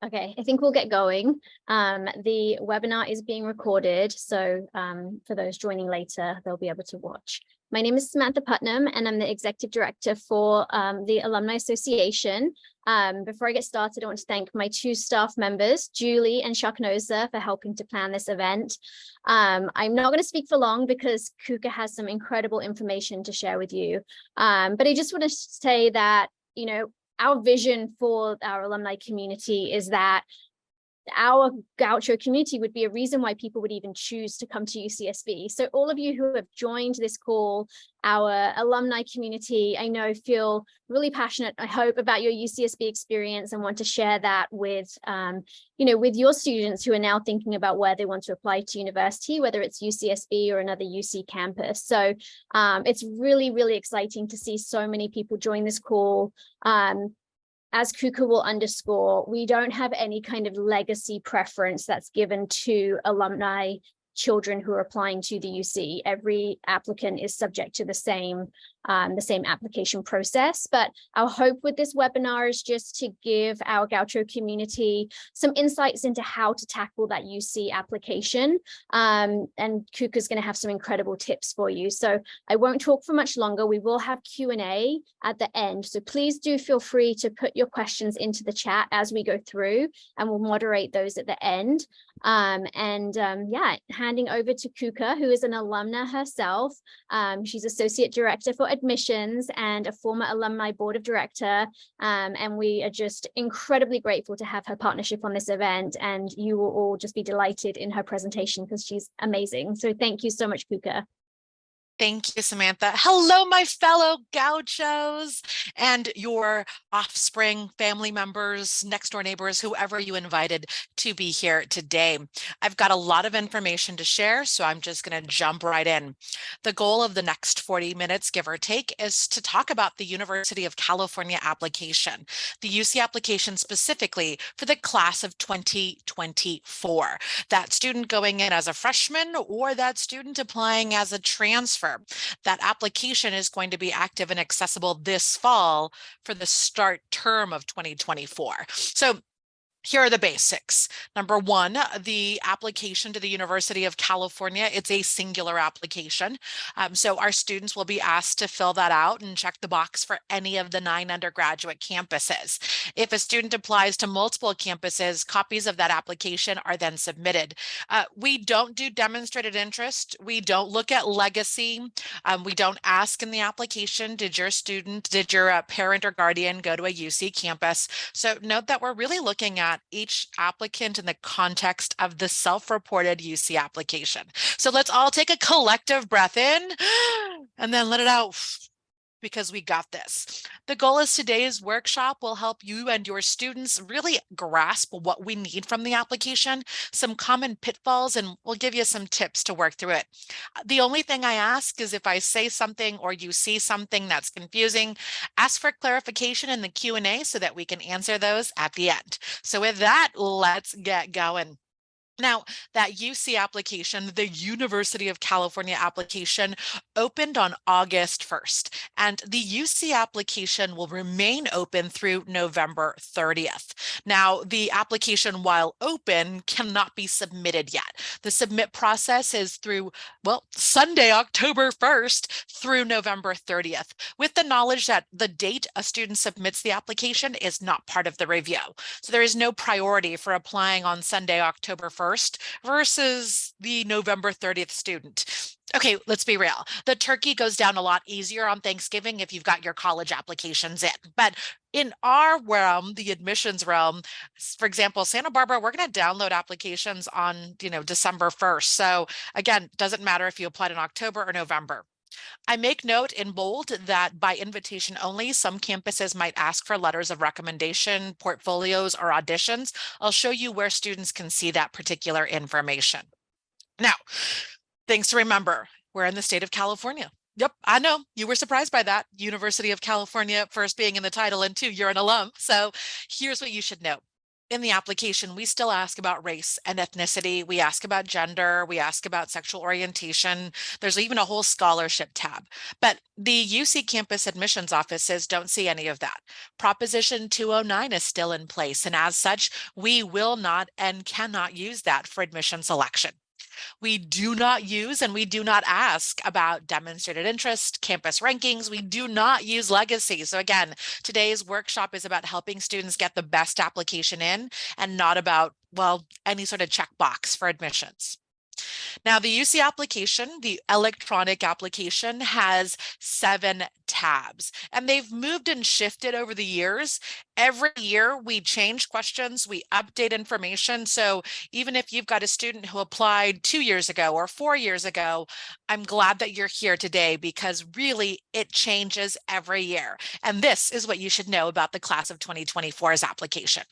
Okay, I think we'll get going. The webinar is being recorded, so for those joining later, they'll be able to watch. My name is Samantha Putnam, and I'm the Executive Director for the Alumni Association. Before I get started, I want to thank my two staff members, Julie and Shaknoza, for helping to plan this event. I'm not going to speak for long because Kuka has some incredible information to share with you. But I just want to say that, our vision for our alumni community is that our Gaucho community would be a reason why people would even choose to come to UCSB. So all of you who have joined this call, our alumni community, I know feel really passionate, I hope, about your UCSB experience and want to share that with, with your students who are now thinking about where they want to apply to university, whether it's UCSB or another UC campus. So it's really, really exciting to see so many people join this call. As Kuka will underscore, we don't have any kind of legacy preference that's given to alumni children who are applying to the UC. Every applicant is subject to the same application process. But our hope with this webinar is just to give our Gaucho community some insights into how to tackle that UC application. And Kuka's going to have some incredible tips for you. So I won't talk for much longer. We will have Q&A at the end. So please do feel free to put your questions into the chat as we go through, and we'll moderate those at the end. Handing over to Kuka, who is an alumna herself. She's Associate Director for Admissions and a former Alumni Board of Director. And we are just incredibly grateful to have her partnership on this event. And you will all just be delighted in her presentation because she's amazing. So thank you so much, Kuka. Thank you, Samantha. Hello, my fellow Gauchos and your offspring, family members, next door neighbors, whoever you invited to be here today. I've got a lot of information to share, so I'm just going to jump right in. The goal of the next 40 minutes, give or take, is to talk about the University of California application, the UC application specifically for the class of 2024. That student going in as a freshman or that student applying as a transfer. That application is going to be active and accessible this fall for the start term of 2024. So here are the basics. Number one, the application to the University of California, it's a singular application. So our students will be asked to fill that out and check the box for any of the 9 undergraduate campuses. If a student applies to multiple campuses, copies of that application are then submitted. We don't do demonstrated interest. We don't look at legacy. We don't ask in the application, did your parent or guardian go to a UC campus? So note that we're really looking at each applicant in the context of the self-reported UC application. So let's all take a collective breath in and then let it out, because we got this. The goal is today's workshop will help you and your students really grasp what we need from the application, some common pitfalls, and we'll give you some tips to work through it. The only thing I ask is if I say something or you see something that's confusing, ask for clarification in the Q&A so that we can answer those at the end. So with that, let's get going. Now, that UC application, the University of California application, opened on August 1st, and the UC application will remain open through November 30th. Now, the application, while open, cannot be submitted yet. The submit process is through, Sunday, October 1st through November 30th, with the knowledge that the date a student submits the application is not part of the review. So there is no priority for applying on Sunday, October 1st versus the November 30th student. Okay, let's be real. The turkey goes down a lot easier on Thanksgiving if you've got your college applications in. But in our realm, the admissions realm, for example, Santa Barbara, we're going to download applications on, December 1st. So again, doesn't matter if you applied in October or November. I make note in bold that by invitation only, some campuses might ask for letters of recommendation, portfolios, or auditions. I'll show you where students can see that particular information. Now, things to remember, we're in the state of California. Yep, I know, you were surprised by that. University of California, first being in the title, and 2, you're an alum. So here's what you should know. in the application, we still ask about race and ethnicity. We ask about gender. We ask about sexual orientation. There's even a whole scholarship tab. But the UC campus admissions offices don't see any of that. Proposition 209 is still in place. And as such, we will not and cannot use that for admission selection. We do not use and we do not ask about demonstrated interest, campus rankings. We do not use legacy. So again, today's workshop is about helping students get the best application in and not about, well, any sort of checkbox for admissions. Now, the UC application, the electronic application, has 7 tabs, and they've moved and shifted over the years. Every year we change questions, we update information. So even if you've got a student who applied 2 years ago or 4 years ago, I'm glad that you're here today because really it changes every year. And this is what you should know about the class of 2024's application.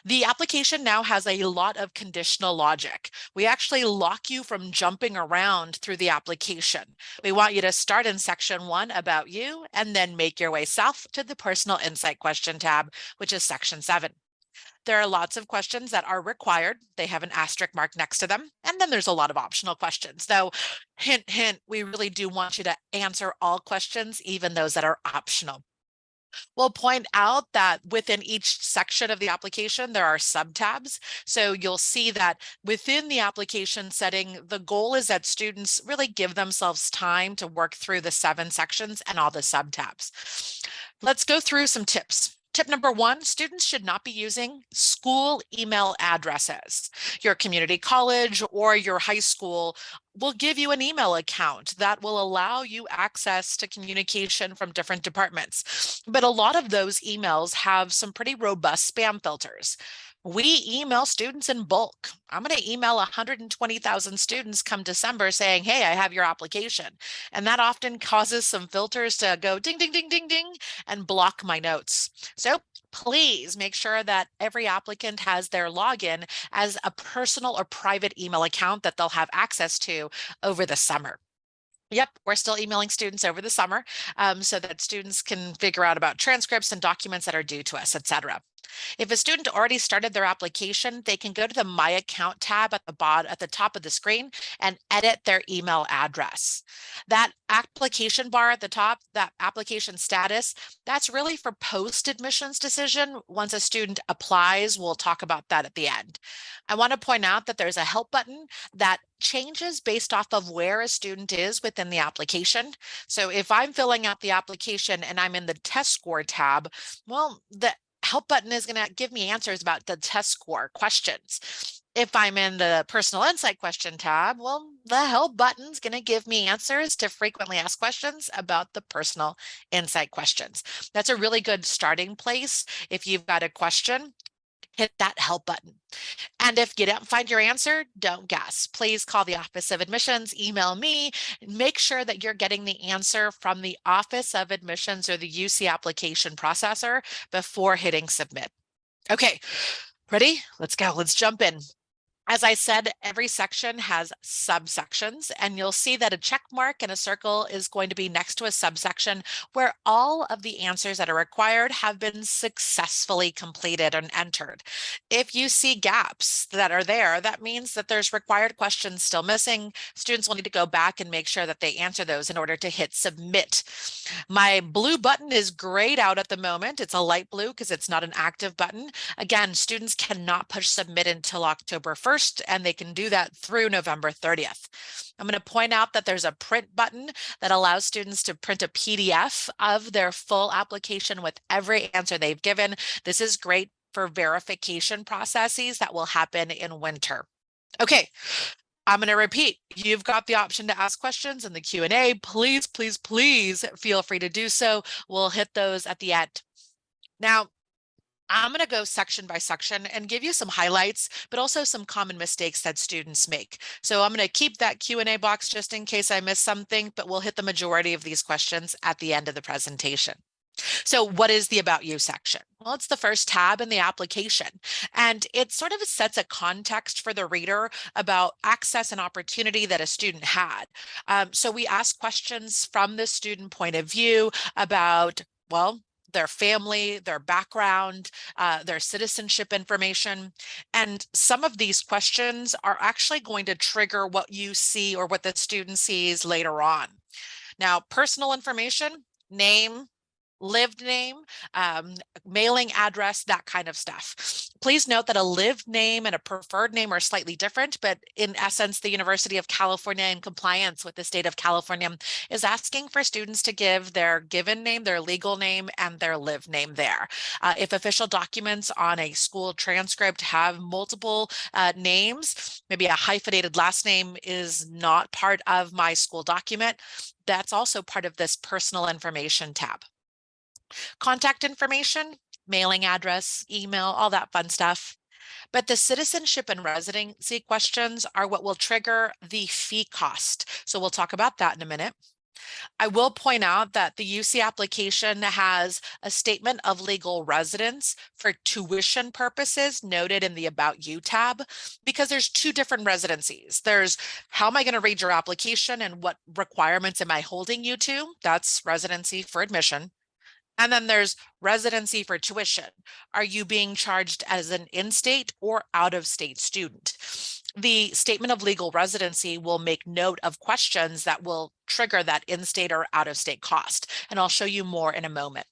The application now has a lot of conditional logic. We actually lock you from jumping around through the application. We want you to start in section 1 about you and then make your way south to the personal insight question tab, which is section 7. There are lots of questions that are required. They have an asterisk mark next to them. And then there's a lot of optional questions. Though, hint, hint, we really do want you to answer all questions, even those that are optional. We'll point out that within each section of the application, there are subtabs. So you'll see that within the application setting, the goal is that students really give themselves time to work through the 7 sections and all the subtabs. Let's go through some tips. Tip number 1, students should not be using school email addresses. Your community college or your high school will give you an email account that will allow you access to communication from different departments. But a lot of those emails have some pretty robust spam filters. We email students in bulk. I'm going to email 120,000 students come December saying, hey, I have your application. And that often causes some filters to go ding, ding, ding, ding, ding, and block my notes. So please make sure that every applicant has their login as a personal or private email account that they'll have access to over the summer. Yep, we're still emailing students over the summer so that students can figure out about transcripts and documents that are due to us, etc. If a student already started their application, they can go to the My Account tab at the top of the screen and edit their email address. That application bar at the top, that application status, that's really for post-admissions decision. Once a student applies, we'll talk about that at the end. I want to point out that there's a help button that changes based off of where a student is within the application. So if I'm filling out the application and I'm in the test score tab, well, the help button is going to give me answers about the test score questions. If I'm in the personal insight question tab, well, the help button is going to give me answers to frequently asked questions about the personal insight questions. That's a really good starting place. If you've got a question, hit that help button. And if you don't find your answer, don't guess. Please call the Office of Admissions, email me, make sure that you're getting the answer from the Office of Admissions or the UC application processor before hitting submit. Okay, ready? Let's go. Let's jump in. As I said, every section has subsections, and you'll see that a check mark and a circle is going to be next to a subsection where all of the answers that are required have been successfully completed and entered. If you see gaps that are there, that means that there's required questions still missing. Students will need to go back and make sure that they answer those in order to hit submit. My blue button is grayed out at the moment. It's a light blue because it's not an active button. Again, students cannot push submit until October 1st. And they can do that through November 30th. I'm going to point out that there's a print button that allows students to print a PDF of their full application with every answer they've given. This is great for verification processes that will happen in winter. Okay. I'm going to repeat, you've got the option to ask questions in the Q&A. Please, please, please feel free to do so. We'll hit those at the end. Now, I'm going to go section by section and give you some highlights, but also some common mistakes that students make. So I'm going to keep that Q&A box just in case I miss something, but we'll hit the majority of these questions at the end of the presentation. So what is the About You section? Well, it's the first tab in the application, and it sort of sets a context for the reader about access and opportunity that a student had. So we ask questions from the student point of view about, well, their family, their background, their citizenship information. And some of these questions are actually going to trigger what you see or what the student sees later on. Now, personal information, name, lived name, mailing address, that kind of stuff. Please note that a lived name and a preferred name are slightly different, but in essence, the University of California, in compliance with the state of California, is asking for students to give their given name, their legal name, and their lived name there. If official documents on a school transcript have multiple names, maybe a hyphenated last name is not part of my school document, that's also part of this personal information tab. Contact information, mailing address, email, all that fun stuff. But the citizenship and residency questions are what will trigger the fee cost. So we'll talk about that in a minute. I will point out that the UC application has a statement of legal residence for tuition purposes noted in the About You tab, because there's two different residencies. There's how am I going to read your application and what requirements am I holding you to? That's residency for admission. And then there's residency for tuition. Are you being charged as an in-state or out-of-state student? The statement of legal residency will make note of questions that will trigger that in-state or out-of-state cost. And I'll show you more in a moment.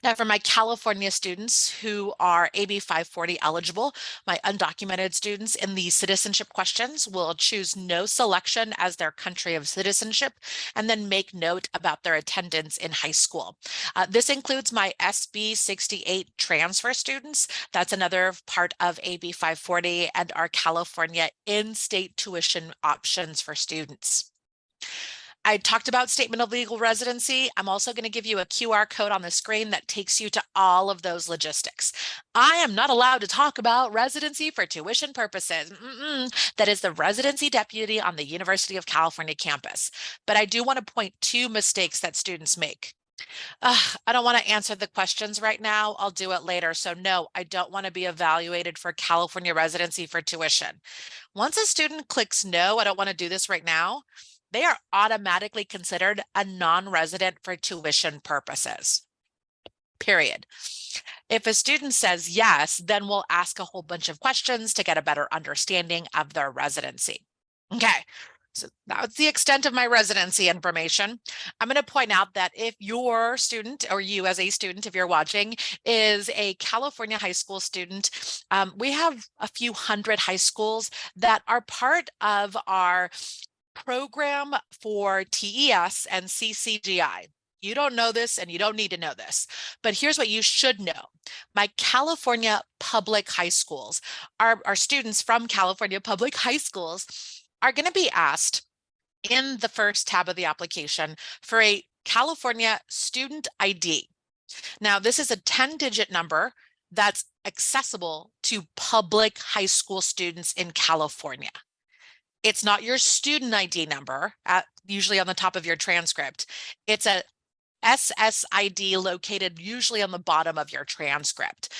Now, for my California students who are AB 540 eligible, my undocumented students in the citizenship questions will choose no selection as their country of citizenship, and then make note about their attendance in high school. This includes my SB 68 transfer students. That's another part of AB 540 and our California in-state tuition options for students. I talked about statement of legal residency. I'm also going to give you a QR code on the screen that takes you to all of those logistics. I am not allowed to talk about residency for tuition purposes. That is the residency deputy on the University of California campus. But I do want to point to mistakes that students make. I don't want to answer the questions right now. I'll do it later. So no, I don't want to be evaluated for California residency for tuition. Once a student clicks no, I don't want to do this right now, they are automatically considered a non-resident for tuition purposes, period. If a student says yes, then we'll ask a whole bunch of questions to get a better understanding of their residency. Okay, so that's the extent of my residency information. I'm going to point out that if your student, or you as a student, if you're watching, is a California high school student, we have a few hundred high schools that are part of our program for TES and CCGI. You don't know this and you don't need to know this, but here's what you should know. My California public high schools, our students from California public high schools are going to be asked in the first tab of the application for a California student ID. Now, this is a 10-digit number that's accessible to public high school students in California. It's not your student ID number, usually on the top of your transcript. It's a SSID located usually on the bottom of your transcript.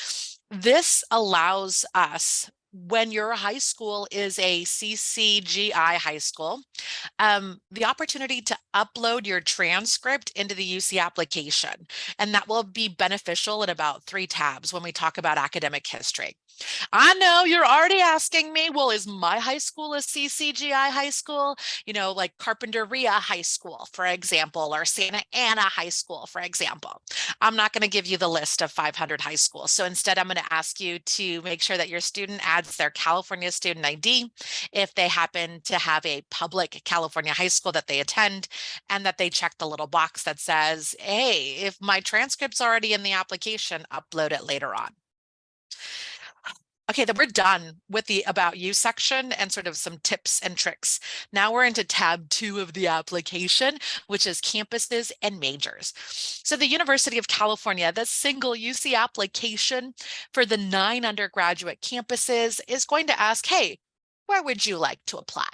This allows us, when your high school is a CCGI high school, the opportunity to upload your transcript into the UC application. And that will be beneficial in about 3 tabs when we talk about academic history. I know you're already asking me, well, is my high school a CCGI high school? You know, like Carpinteria High School, for example, or Santa Ana High School, for example. I'm not going to give you the list of 500 high schools. So instead, I'm going to ask you to make sure that your student adds their California student ID if they happen to have a public California high school that they attend, and that they check the little box that says, hey, if my transcript's already in the application, upload it later on. Okay, then we're done with the About You section and sort of some tips and tricks. Now we're into tab 2 of the application, which is campuses and majors. So the University of California, the single UC application for the 9 undergraduate campuses, is going to ask, hey, where would you like to apply?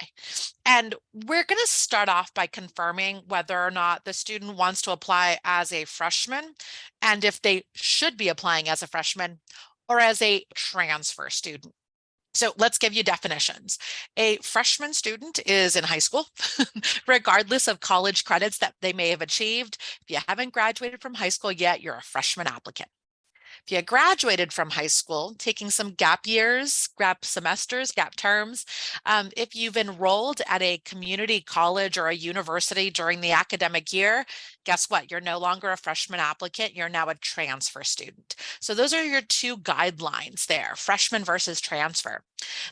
And we're going to start off by confirming whether or not the student wants to apply as a freshman, and if they should be applying as a freshman or as a transfer student. So let's give you definitions. A freshman student is in high school, regardless of college credits that they may have achieved. If you haven't graduated from high school yet, you're a freshman applicant. If you graduated from high school, taking some gap years, gap semesters, gap terms, if you've enrolled at a community college or a university during the academic year, guess what? You're no longer a freshman applicant. You're now a transfer student. So those are your two guidelines there, freshman versus transfer.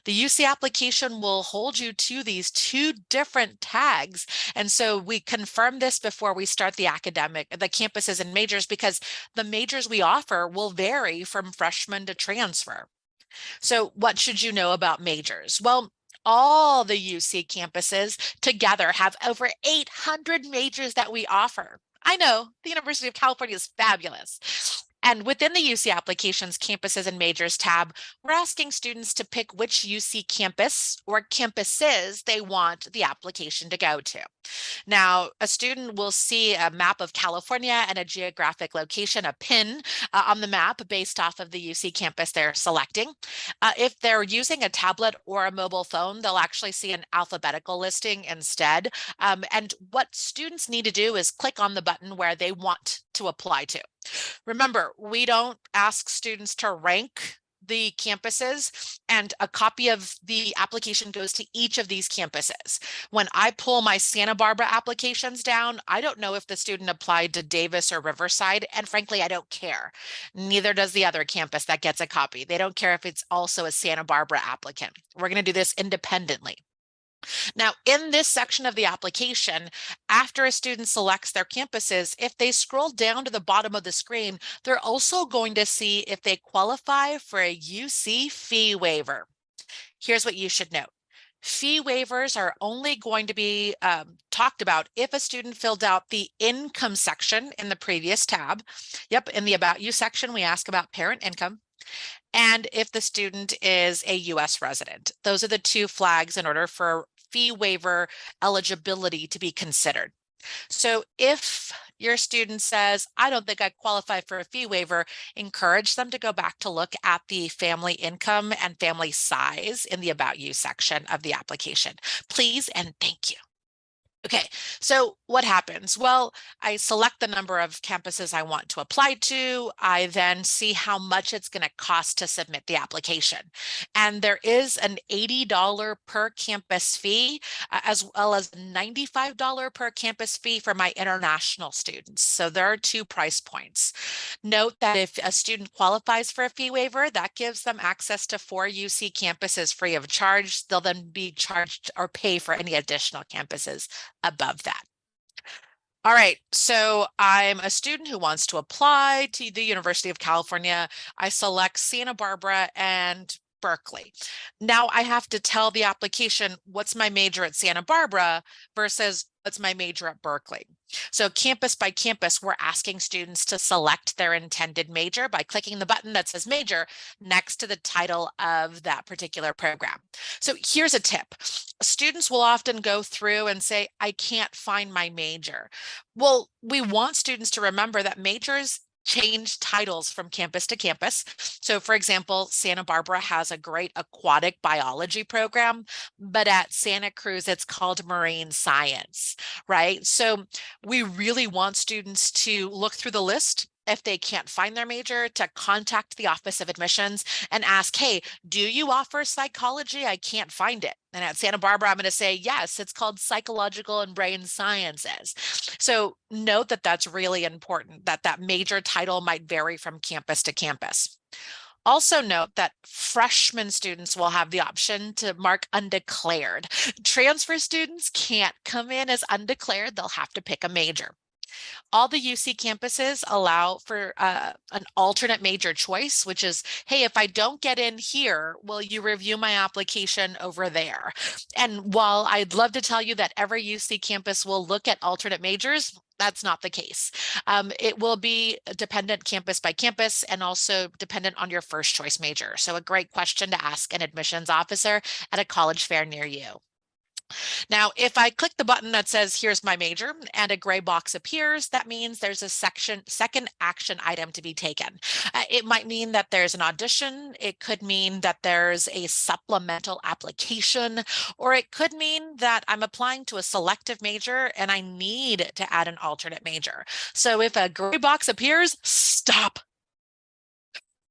The UC application will hold you to these two different tags. And so we confirm this before we start the campuses and majors, because the majors we offer will vary from freshman to transfer. So what should you know about majors? Well, all the UC campuses together have over 800 majors that we offer. I know the University of California is fabulous. And within the UC applications, campuses and majors tab, we're asking students to pick which UC campus or campuses they want the application to go to. Now, a student will see a map of California and a geographic location, a pin on the map based off of the UC campus they're selecting. If they're using a tablet or a mobile phone, they'll actually see an alphabetical listing instead. And what students need to do is click on the button where they want to apply to. Remember, we don't ask students to rank the campuses, and a copy of the application goes to each of these campuses. When I pull my Santa Barbara applications down, I don't know if the student applied to Davis or Riverside, and frankly, I don't care. Neither does the other campus that gets a copy. They don't care if it's also a Santa Barbara applicant. We're going to do this independently. Now, in this section of the application, after a student selects their campuses, if they scroll down to the bottom of the screen, they're also going to see if they qualify for a UC fee waiver. Here's what you should note. Fee waivers are only going to be talked about if a student filled out the income section in the previous tab. Yep, in the About You section, we ask about parent income. And if the student is a US resident. Those are the two flags in order for fee waiver eligibility to be considered. So if your student says, I don't think I qualify for a fee waiver, encourage them to go back to look at the family income and family size in the About You section of the application. Please and thank you. Okay, so what happens? Well, I select the number of campuses I want to apply to. I then see how much it's going to cost to submit the application. And there is an $80 per campus fee, as well as $95 per campus fee for my international students. So there are two price points. Note that if a student qualifies for a fee waiver, that gives them access to 4 UC campuses free of charge. They'll then be charged or pay for any additional campuses above that. All right, so I'm a student who wants to apply to the University of California. I select Santa Barbara and Berkeley. Now I have to tell the application what's my major at Santa Barbara versus what's my major at Berkeley. So campus by campus, we're asking students to select their intended major by clicking the button that says major next to the title of that particular program. So here's a tip. Students will often go through and say, I can't find my major. Well, we want students to remember that majors change titles from campus to campus. So for example, Santa Barbara has a great aquatic biology program, but at Santa Cruz, it's called marine science, right? So we really want students to look through the list. If they can't find their major, to contact the Office of Admissions and ask, hey, do you offer psychology? I can't find it. And at Santa Barbara, I'm going to say, yes, it's called psychological and brain sciences. So note that that's really important, that that major title might vary from campus to campus. Also note that freshman students will have the option to mark undeclared. Transfer students can't come in as undeclared. They'll have to pick a major. All the UC campuses allow for an alternate major choice, which is, hey, if I don't get in here, will you review my application over there? And while I'd love to tell you that every UC campus will look at alternate majors, that's not the case. It will be dependent campus by campus and also dependent on your first choice major. So a great question to ask an admissions officer at a college fair near you. Now, if I click the button that says, here's my major, and a gray box appears, that means there's a second action item to be taken. It might mean that there's an audition. It could mean that there's a supplemental application, or it could mean that I'm applying to a selective major and I need to add an alternate major. So if a gray box appears, stop.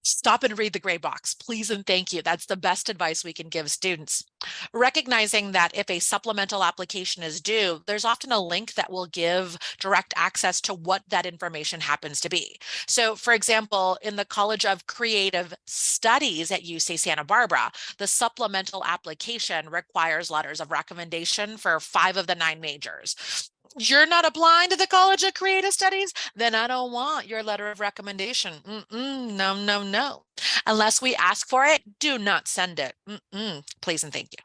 Stop and read the gray box, please and thank you. That's the best advice we can give students. Recognizing that if a supplemental application is due, there's often a link that will give direct access to what that information happens to be. So for example, in the College of Creative Studies at UC Santa Barbara, the supplemental application requires letters of recommendation for 5 of the 9 majors. You're not applying to the College of Creative Studies, then I don't want your letter of recommendation. No, no, no. Unless we ask for it, do not send it. Please and thank you.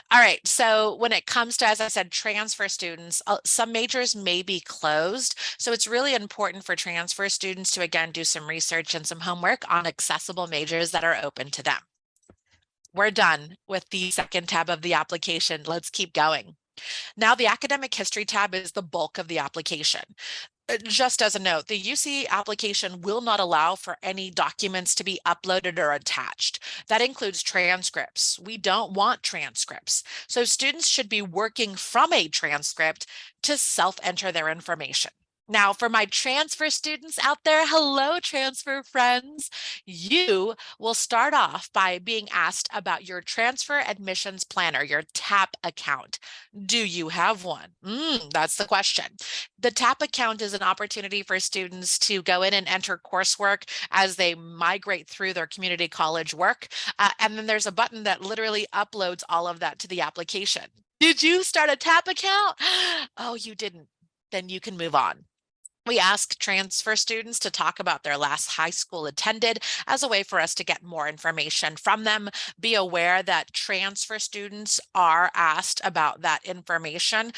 All right, so when it comes to, as I said, transfer students, some majors may be closed. So it's really important for transfer students to, again, do some research and some homework on accessible majors that are open to them. We're done with the second tab of the application. Let's keep going. Now, the academic history tab is the bulk of the application. Just as a note, the UC application will not allow for any documents to be uploaded or attached. That includes transcripts. We don't want transcripts. So students should be working from a transcript to self-enter their information. Now, for my transfer students out there, hello, transfer friends. You will start off by being asked about your transfer admissions planner, your TAP account. Do you have one? That's the question. The TAP account is an opportunity for students to go in and enter coursework as they migrate through their community college work. And then there's a button that literally uploads all of that to the application. Did you start a TAP account? Oh, you didn't. Then you can move on. We ask transfer students to talk about their last high school attended as a way for us to get more information from them. Be aware that transfer students are asked about that information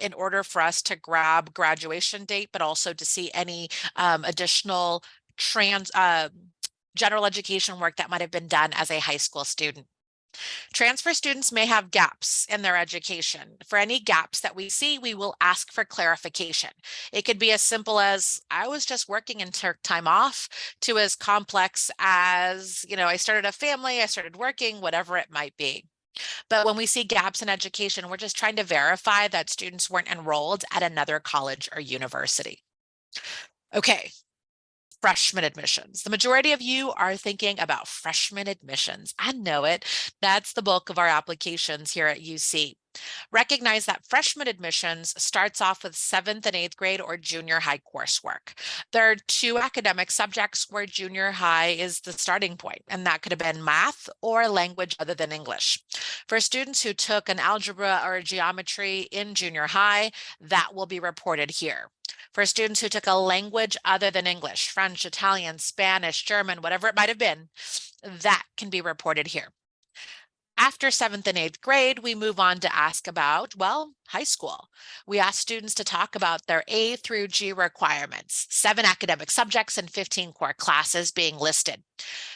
in order for us to grab graduation date, but also to see any additional general education work that might have been done as a high school student. Transfer students may have gaps in their education. For any gaps that we see, we will ask for clarification. It could be as simple as, I was just working and took time off, to as complex as, I started a family, I started working, whatever it might be. But when we see gaps in education, we're just trying to verify that students weren't enrolled at another college or university. Okay. Freshman admissions. The majority of you are thinking about freshman admissions. I know it. That's the bulk of our applications here at UC. Recognize that freshman admissions starts off with 7th and 8th grade or junior high coursework. There are 2 academic subjects where junior high is the starting point, and that could have been math or a language other than English. For students who took an algebra or a geometry in junior high, that will be reported here. For students who took a language other than English, French, Italian, Spanish, German, whatever it might have been, that can be reported here. After 7th and 8th grade, we move on to ask about, high school. We ask students to talk about their A through G requirements, 7 academic subjects and 15 core classes being listed.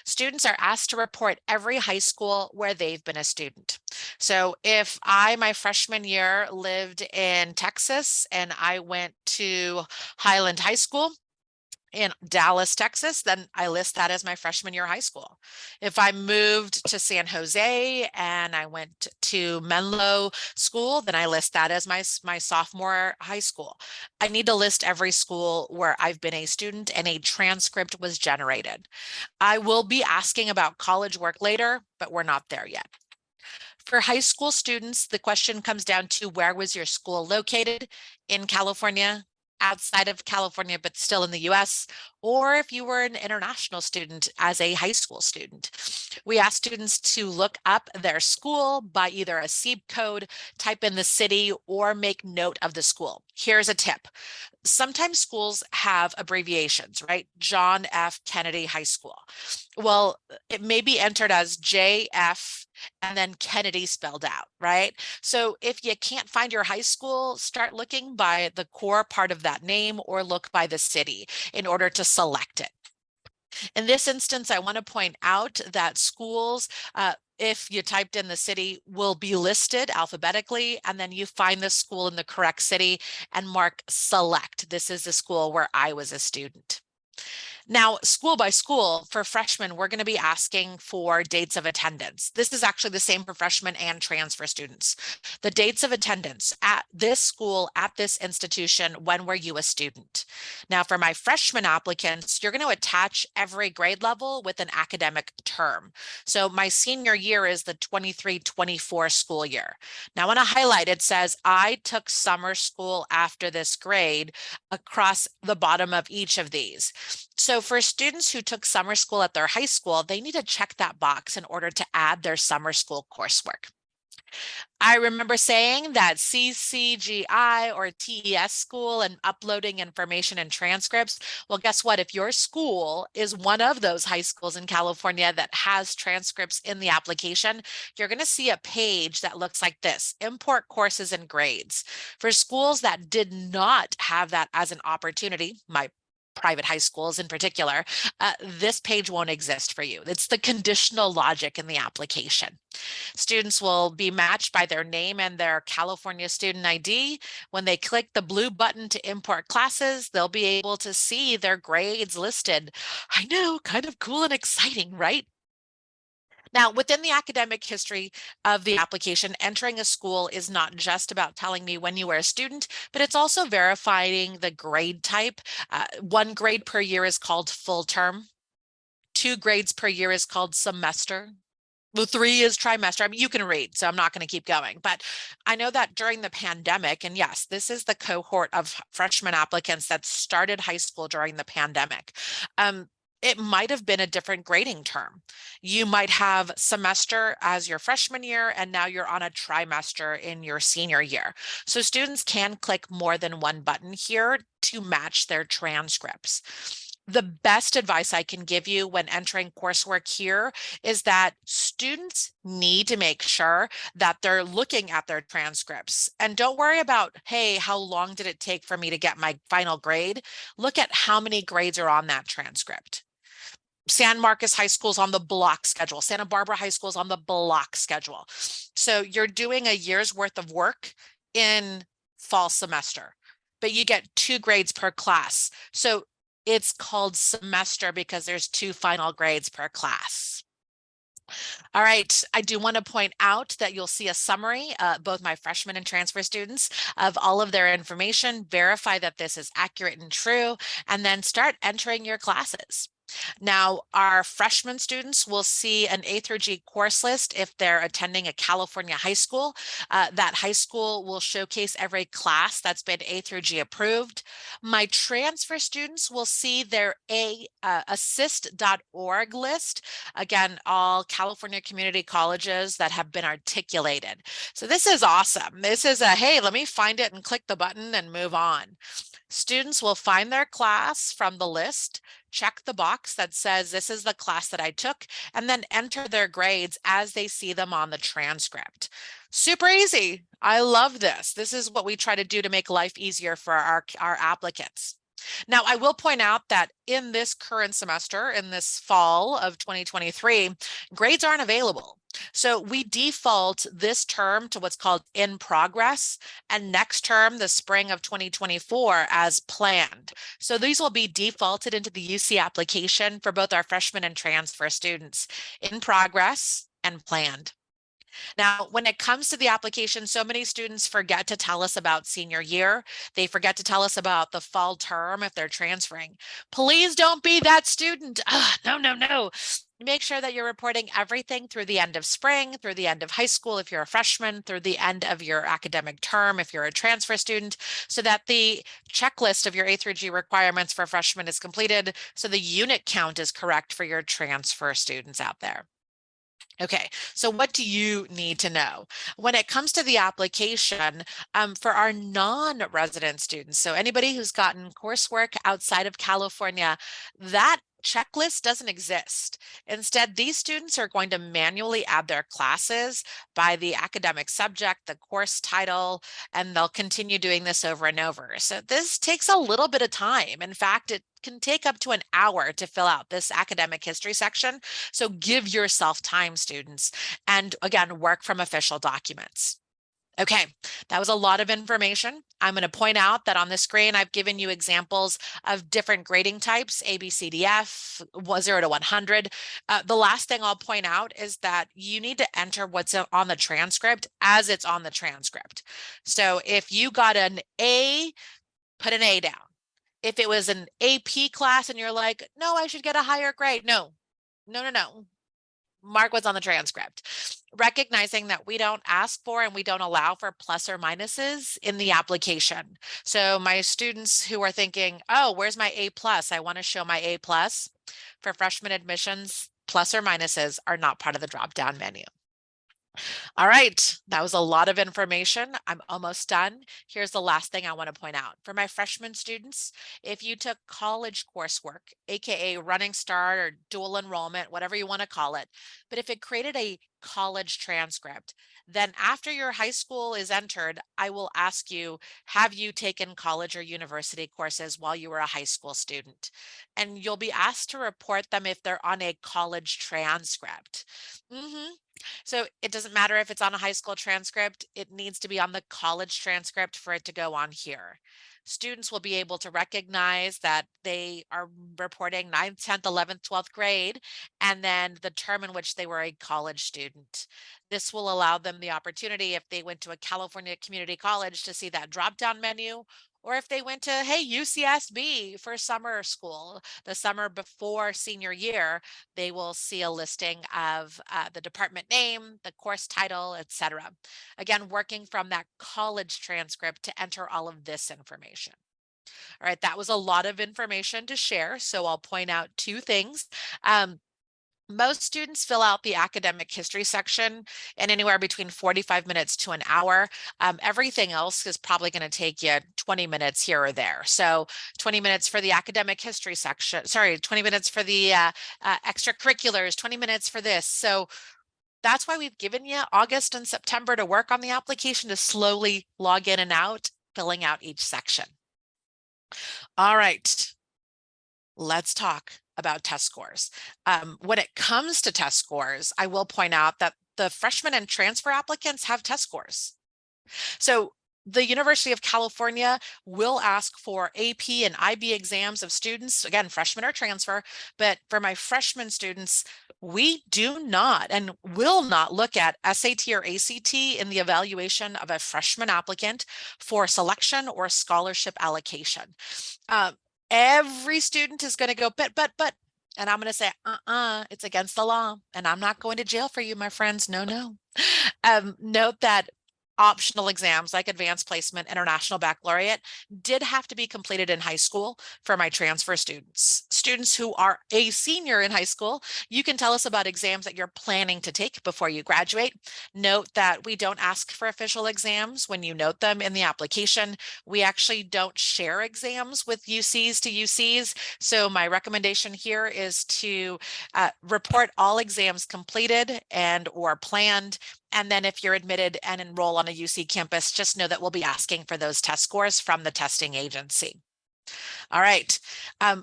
Students are asked to report every high school where they've been a student. So if my freshman year lived in Texas and I went to Highland High School in Dallas, Texas, then I list that as my freshman year of high school. If I moved to San Jose and I went to Menlo School, then I list that as my sophomore high school. I need to list every school where I've been a student and a transcript was generated. I will be asking about college work later, but we're not there yet. For high school students, the question comes down to, where was your school located? In California, outside of California, but still in the US, or if you were an international student as a high school student. We ask students to look up their school by either a CEIB code, type in the city, or make note of the school. Here's a tip. Sometimes schools have abbreviations, right? John F. Kennedy High School. Well, it may be entered as JF and then Kennedy spelled out, right? So if you can't find your high school, start looking by the core part of that name or look by the city in order to select it. In this instance, I want to point out that schools, if you typed in the city, will be listed alphabetically, and then you find the school in the correct city and mark select. This is the school where I was a student. Now, school by school, for freshmen, we're going to be asking for dates of attendance. This is actually the same for freshmen and transfer students. The dates of attendance at this school, at this institution, when were you a student? Now, for my freshman applicants, you're going to attach every grade level with an academic term. So my senior year is the 23-24 school year. Now, I want to highlight, it says, I took summer school after this grade across the bottom of each of these. So for students who took summer school at their high school, they need to check that box in order to add their summer school coursework. I remember saying that CCGI or TES school and uploading information and transcripts. Well, guess what? If your school is one of those high schools in California that has transcripts in the application, you're going to see a page that looks like this: import courses and grades. For schools that did not have that as an opportunity, my private high schools in particular, this page won't exist for you. It's the conditional logic in the application. Students will be matched by their name and their California student ID. When they click the blue button to import classes, they'll be able to see their grades listed. I know, kind of cool and exciting, right? Now, within the academic history of the application, entering a school is not just about telling me when you were a student, but it's also verifying the grade type. 1 grade per year is called full term. 2 grades per year is called semester. Well, 3 is trimester. I mean, you can read, so I'm not going to keep going. But I know that during the pandemic, and yes, this is the cohort of freshman applicants that started high school during the pandemic. It might have been a different grading term. You might have semester as your freshman year, and now you're on a trimester in your senior year. So students can click more than one button here to match their transcripts. The best advice I can give you when entering coursework here is that students need to make sure that they're looking at their transcripts. And don't worry about, hey, how long did it take for me to get my final grade? Look at how many grades are on that transcript. San Marcos High School's on the block schedule. Santa Barbara High School's on the block schedule. So you're doing a year's worth of work in fall semester, but you get 2 grades per class. So it's called semester because there's 2 final grades per class. All right, I do want to point out that you'll see a summary, both my freshmen and transfer students, of all of their information, verify that this is accurate and true, and then start entering your classes. Now, our freshman students will see an A through G course list if they're attending a California high school. That high school will showcase every class that's been A through G approved. My transfer students will see their assist.org list. Again, all California community colleges that have been articulated. So this is awesome. This is a, hey, let me find it and click the button and move on. Students will find their class from the list, check the box that says this is the class that I took, and then enter their grades as they see them on the transcript. Super easy. I love this. This is what we try to do to make life easier for our applicants. Now, I will point out that in this current semester, in this fall of 2023, grades aren't available. So we default this term to what's called in progress, and next term, the spring of 2024, as planned. So these will be defaulted into the UC application for both our freshmen and transfer students: in progress and planned. Now, when it comes to the application, so many students forget to tell us about senior year. They forget to tell us about the fall term if they're transferring. Please don't be that student. No. Make sure that you're reporting everything through the end of spring, through the end of high school if you're a freshman, through the end of your academic term if you're a transfer student, so that the checklist of your A through G requirements for freshmen is completed, so the unit count is correct for your transfer students out there. Okay, so what do you need to know? When it comes to the application, for our non-resident students, so anybody who's gotten coursework outside of California, that checklist doesn't exist. Instead, these students are going to manually add their classes by the academic subject, the course title, and they'll continue doing this over and over. So this takes a little bit of time. In fact, it can take up to an hour to fill out this academic history section. So give yourself time, students, and again, work from official documents. Okay, that was a lot of information. I'm going to point out that on the screen, I've given you examples of different grading types, A, B, C, D, F, 0 to 100. The last thing I'll point out is that you need to enter what's on the transcript as it's on the transcript. So if you got an A, put an A down. If it was an AP class and you're like, no, I should get a higher grade. No. Mark what's on the transcript, recognizing that we don't ask for and we don't allow for plus or minuses in the application. So my students who are thinking, oh, where's my A plus? I want to show my A plus. For freshman admissions, plus or minuses are not part of the drop-down menu. All right, that was a lot of information. I'm almost done. Here's the last thing I want to point out. For my freshman students, if you took college coursework, AKA Running Start or dual enrollment, whatever you want to call it, but if it created a college transcript, then after your high school is entered, I will ask you, have you taken college or university courses while you were a high school student? And you'll be asked to report them if they're on a college transcript. So it doesn't matter if it's on a high school transcript, it needs to be on the college transcript for it to go on here. Students will be able to recognize that they are reporting 9th, 10th, 11th, 12th grade, and then the term in which they were a college student. This will allow them the opportunity, if they went to a California community college, to see that drop-down menu, or if they went to, hey, UCSB for summer school, the summer before senior year, they will see a listing of the department name, the course title, etc. Again, working from that college transcript to enter all of this information. All right, that was a lot of information to share, so I'll point out two things. Most students fill out the academic history section in anywhere between 45 minutes to an hour. Everything else is probably going to take you 20 minutes here or there. So 20 minutes for the academic history section, 20 minutes for the extracurriculars, 20 minutes for this. So that's why we've given you August and September to work on the application, to slowly log in and out, filling out each section. All right, let's talk about test scores. When it comes to test scores, I will point out that the freshmen and transfer applicants have test scores. So the University of California will ask for AP and IB exams of students, again, freshmen or transfer, but for my freshman students, we do not and will not look at SAT or ACT in the evaluation of a freshman applicant for selection or scholarship allocation. Every student is going to go, but, and I'm going to say, it's against the law, and I'm not going to jail for you, my friends. No. Note that optional exams like advanced placement, international baccalaureate did have to be completed in high school for my transfer students. Students who are a senior in high school, you can tell us about exams that you're planning to take before you graduate. Note that we don't ask for official exams when you note them in the application. We actually don't share exams with UCs to UCs. So my recommendation here is to report all exams completed and or planned. And then if you're admitted and enroll on a UC campus, just know that we'll be asking for those test scores from the testing agency. All right,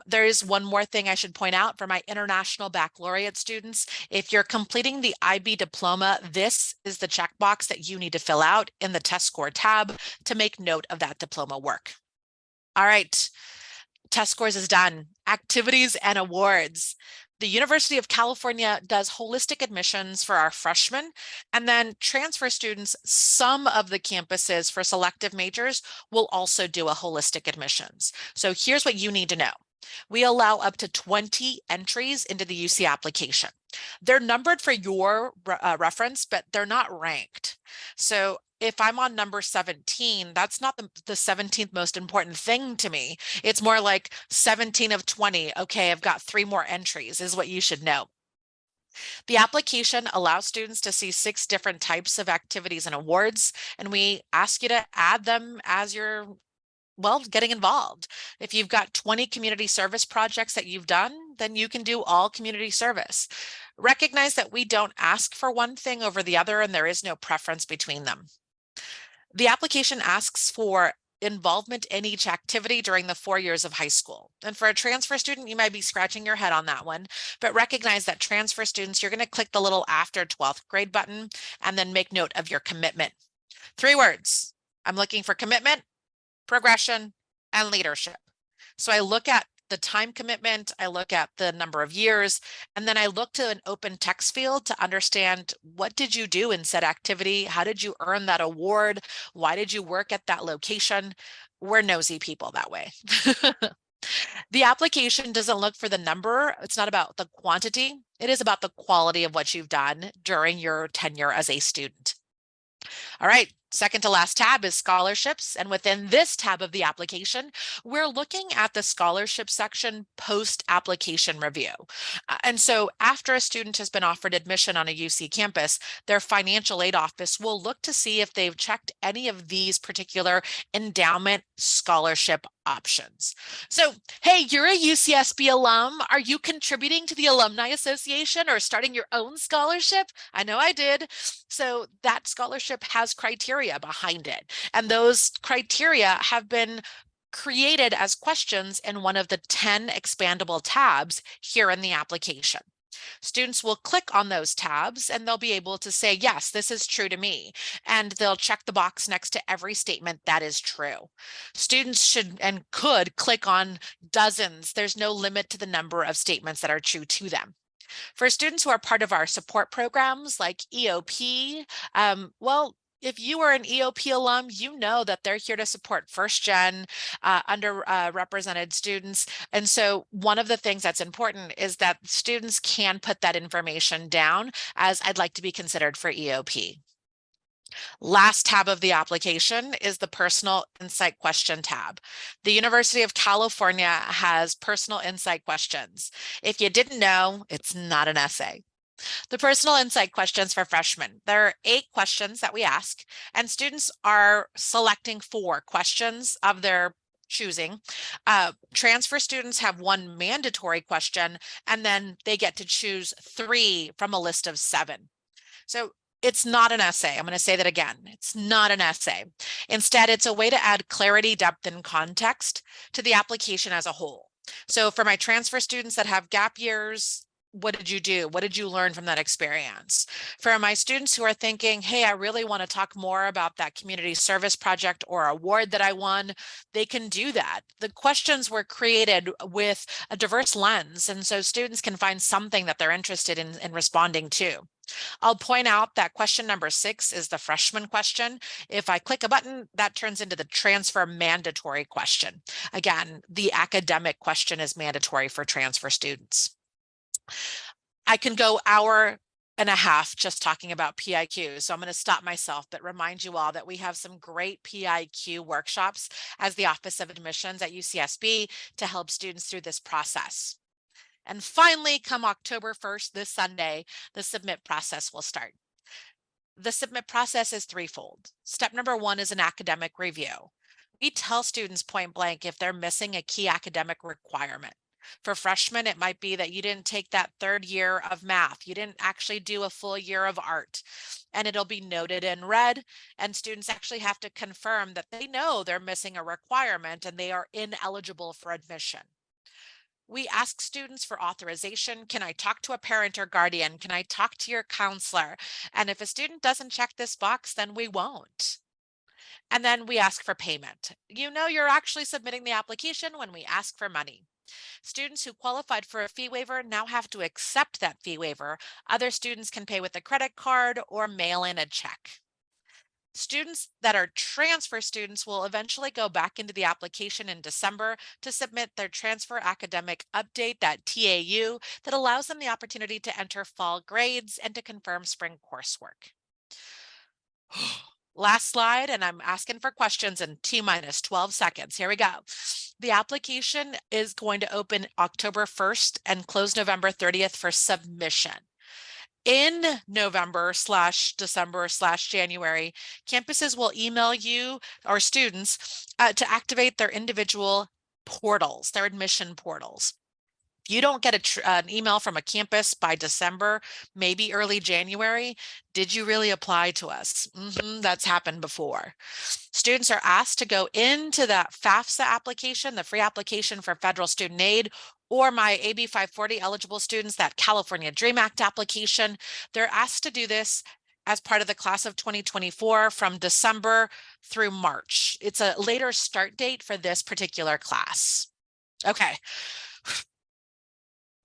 there is one more thing I should point out for my international baccalaureate students. If you're completing the IB diploma, this is the checkbox that you need to fill out in the test score tab to make note of that diploma work. All right, test scores is done. Activities and awards. The University of California does holistic admissions for our freshmen, and then transfer students, some of the campuses for selective majors will also do a holistic admissions. So here's what you need to know. We allow up to 20 entries into the UC application. They're numbered for your reference, but they're not ranked. So if I'm on number 17, that's not the 17th most important thing to me. It's more like 17 of 20. Okay, I've got 3 more entries is what you should know. The application allows students to see 6 different types of activities and awards, and we ask you to add them as you're getting involved. If you've got 20 community service projects that you've done, then you can do all community service. Recognize that we don't ask for one thing over the other, and there is no preference between them. The application asks for involvement in each activity during the 4 years of high school. And for a transfer student, you might be scratching your head on that one, but recognize that transfer students, you're going to click the little after 12th grade button and then make note of your commitment. 3 words. I'm looking for commitment, progression, and leadership. So I look at the time commitment, I look at the number of years, and then I look to an open text field to understand, what did you do in said activity? How did you earn that award? Why did you work at that location? We're nosy people that way. The application doesn't look for the number. It's not about the quantity. It is about the quality of what you've done during your tenure as a student. All right, second to last tab is scholarships. And within this tab of the application, we're looking at the scholarship section post-application review. And so after a student has been offered admission on a UC campus, their financial aid office will look to see if they've checked any of these particular endowment scholarship options. So, hey, you're a UCSB alum. Are you contributing to the Alumni Association or starting your own scholarship? I know I did. So that scholarship has criteria behind it. And those criteria have been created as questions in one of the 10 expandable tabs here in the application. Students will click on those tabs and they'll be able to say, yes, this is true to me. And they'll check the box next to every statement that is true. Students should and could click on dozens. There's no limit to the number of statements that are true to them. For students who are part of our support programs like EOP, well, if you are an EOP alum, you know that they're here to support first-gen underrepresented students. And so one of the things that's important is that students can put that information down as, I'd like to be considered for EOP. Last tab of the application is the personal insight question tab. The University of California has personal insight questions. If you didn't know, it's not an essay. The personal insight questions for freshmen. There are 8 questions that we ask, and students are selecting 4 questions of their choosing. Transfer students have 1 mandatory question, and then they get to choose 3 from a list of 7. So it's not an essay. I'm going to say that again. It's not an essay. Instead, it's a way to add clarity, depth, and context to the application as a whole. So for my transfer students that have gap years, what did you do? What did you learn from that experience? For my students who are thinking, hey, I really want to talk more about that community service project or award that I won, they can do that. The questions were created with a diverse lens, and so students can find something that they're interested in responding to. I'll point out that question number 6 is the freshman question. If I click a button, that turns into the transfer mandatory question. Again, the academic question is mandatory for transfer students. I can go hour and a half just talking about PIQs. So I'm going to stop myself, but remind you all that we have some great PIQ workshops as the Office of Admissions at UCSB to help students through this process. And finally, come October 1st, this Sunday, the submit process will start. The submit process is threefold. Step number 1 is an academic review. We tell students point blank if they're missing a key academic requirement. For freshmen, it might be that you didn't take that 3rd year of math. You didn't actually do a full year of art. And it'll be noted in red, and students actually have to confirm that they know they're missing a requirement and they are ineligible for admission. We ask students for authorization. Can I talk to a parent or guardian? Can I talk to your counselor? And if a student doesn't check this box, then we won't. And then we ask for payment. You know you're actually submitting the application when we ask for money. Students who qualified for a fee waiver now have to accept that fee waiver. Other students can pay with a credit card or mail in a check. Students that are transfer students will eventually go back into the application in December to submit their transfer academic update, that TAU, that allows them the opportunity to enter fall grades and to confirm spring coursework. Last slide, and I'm asking for questions in T-minus 12 seconds. Here we go. The application is going to open October 1st and close November 30th for submission. In November/December/January, campuses will email you or students to activate their individual portals, their admission portals. If you don't get an email from a campus by December, maybe early January, did you really apply to us? That's happened before. Students are asked to go into that FAFSA application, the free application for federal student aid, or my AB 540 eligible students, that California Dream Act application. They're asked to do this as part of the class of 2024 from December through March. It's a later start date for this particular class. Okay.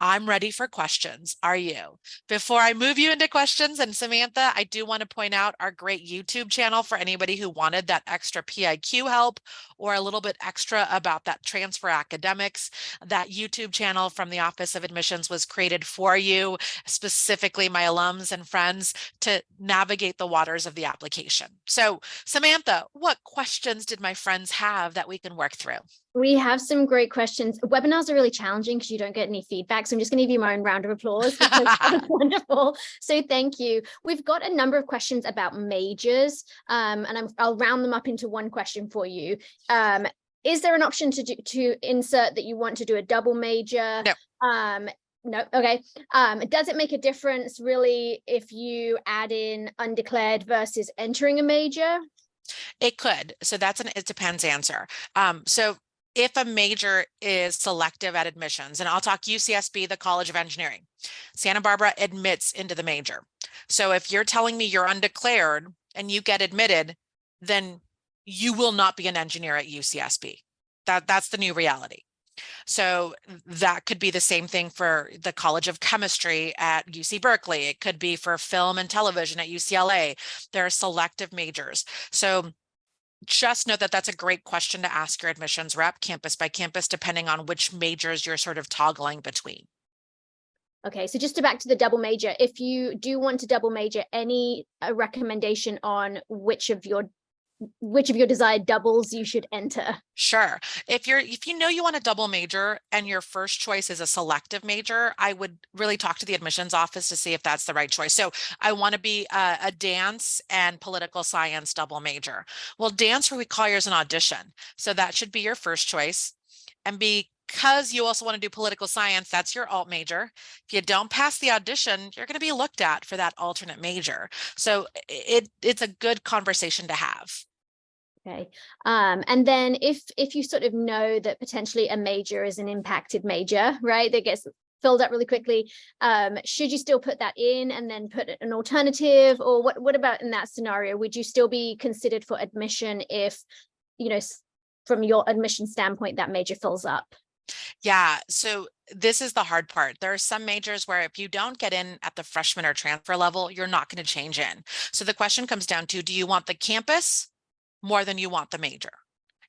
I'm ready for questions. Are you? Before I move you into questions, and Samantha, I do want to point out our great YouTube channel for anybody who wanted that extra PIQ help or a little bit extra about that transfer academics. That YouTube channel from the Office of Admissions was created for you, specifically my alums and friends, to navigate the waters of the application. So Samantha, what questions did my friends have that we can work through? We have some great questions. Webinars are really challenging because you don't get any feedback. So I'm just going to give you my own round of applause because that was wonderful. So thank you. We've got a number of questions about majors, and I'll round them up into one question for you. Is there an option to insert that you want to do a double major? No. No. Okay. Does it make a difference really if you add in undeclared versus entering a major? It could. So that's an it depends answer. So if a major is selective at admissions, and I'll talk UCSB, the College of Engineering, Santa Barbara admits into the major. So if you're telling me you're undeclared and you get admitted, then you will not be an engineer at UCSB. That's the new reality. So that could be the same thing for the College of Chemistry at UC Berkeley. It could be for film and television at UCLA. There are selective majors. So just know that that's a great question to ask your admissions rep, campus by campus, depending on which majors you're sort of toggling between. Okay, so just back to the double major. If you do want to double major, any recommendation on which of your desired doubles you should enter? Sure. If you know you want a double major and your first choice is a selective major, I would really talk to the admissions office to see if that's the right choice. So I want to be a dance and political science double major. Well, dance requires an audition. So that should be your first choice. And because you also want to do political science, that's your alt major. If you don't pass the audition, you're going to be looked at for that alternate major. So it's a good conversation to have. Okay. And then if you sort of know that potentially a major is an impacted major, right, that gets filled up really quickly, should you still put that in and then put an alternative, or what about in that scenario? Would you still be considered for admission if, you know, from your admission standpoint, that major fills up? Yeah, so this is the hard part. There are some majors where if you don't get in at the freshman or transfer level, you're not going to change in. So the question comes down to, do you want the campus more than you want the major?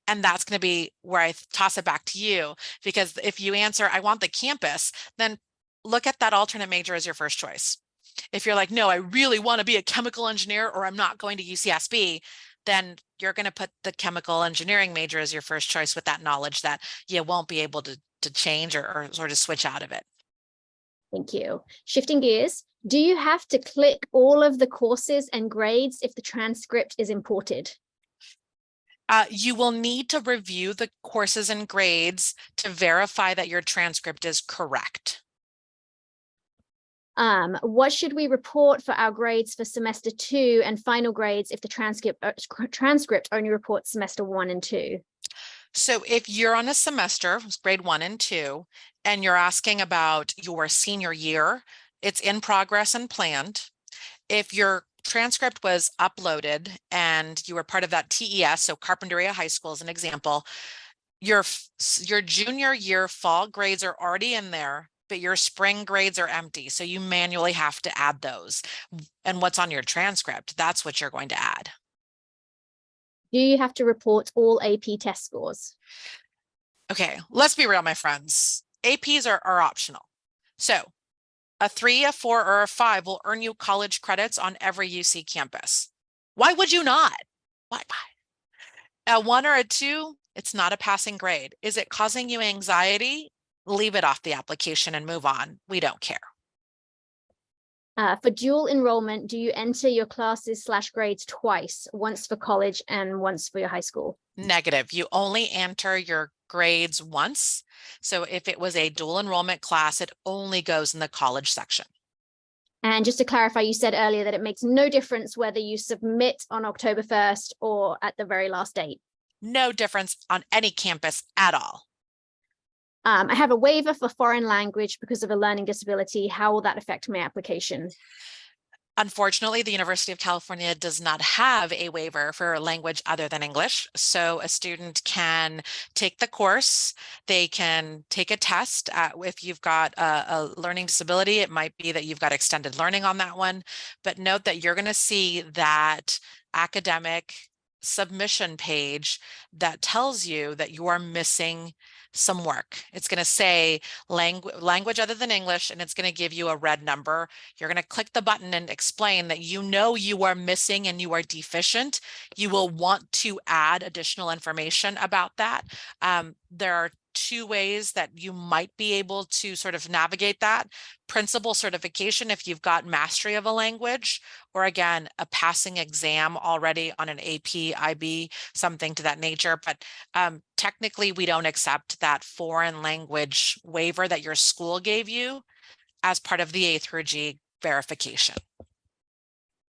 And that's going to be where I toss it back to you, because if you answer, I want the campus, then look at that alternate major as your first choice. If you're like, no, I really want to be a chemical engineer, or I'm not going to UCSB, then you're going to put the chemical engineering major as your first choice with that knowledge that you won't be able to change or sort of switch out of it. Thank you. Shifting gears, do you have to click all of the courses and grades if the transcript is imported? You will need to review the courses and grades to verify that your transcript is correct. What should we report for our grades for semester 2 and final grades if the transcript only reports semester 1 and 2? So if you're on a semester, grade 1 and 2, and you're asking about your senior year, it's in progress and planned. If your transcript was uploaded and you were part of that TES, so Carpinteria High School is an example, your junior year fall grades are already in there, but your spring grades are empty. So you manually have to add those. And what's on your transcript, that's what you're going to add. Do you have to report all AP test scores? Okay, let's be real, my friends. APs are optional. So a 3, a 4, or a 5 will earn you college credits on every UC campus. Why would you not? Why? A 1 or a 2, it's not a passing grade. Is it causing you anxiety? Leave it off the application and move on. We don't care. For dual enrollment, do you enter your classes / grades twice, once for college and once for your high school? Negative. You only enter your grades once. So if it was a dual enrollment class, it only goes in the college section. And just to clarify, you said earlier that it makes no difference whether you submit on October 1st or at the very last date. No difference on any campus at all. I have a waiver for foreign language because of a learning disability. How will that affect my application? Unfortunately, the University of California does not have a waiver for a language other than English. So a student can take the course, they can take a test. If you've got a learning disability, it might be that you've got extended learning on that one. But note that you're going to see that academic submission page that tells you that you are missing some work. It's going to say language other than English, and it's going to give you a red number. You're going to click the button and explain that you know you are missing and you are deficient. You will want to add additional information about that. There are two ways that you might be able to sort of navigate that. Principal certification if you've got mastery of a language, or again, a passing exam already on an AP, IB, something to that nature. But technically, we don't accept that foreign language waiver that your school gave you as part of the A through G verification.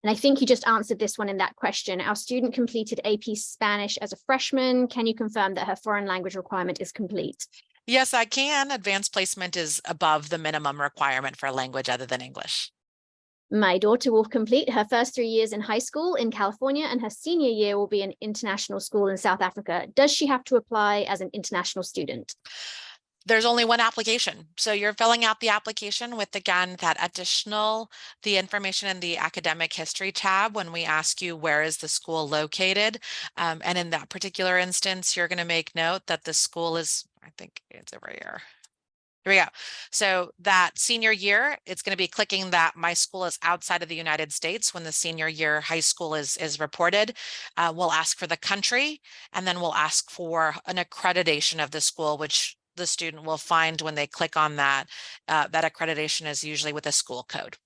And I think you just answered this one in that question. Our student completed AP Spanish as a freshman. Can you confirm that her foreign language requirement is complete? Yes, I can. Advanced placement is above the minimum requirement for a language other than English. My daughter will complete her first 3 years in high school in California, and her senior year will be an international school in South Africa. Does she have to apply as an international student? There's only one application. So you're filling out the application with, again, that additional, the information in the academic history tab when we ask you where is the school located. And in that particular instance, you're going to make note that the school is, I think it's over here. Here we go. So that senior year, it's going to be clicking that my school is outside of the United States when the senior year high school is reported. We'll ask for the country, and then we'll ask for an accreditation of the school, which the student will find when they click on that. That accreditation is usually with a school code.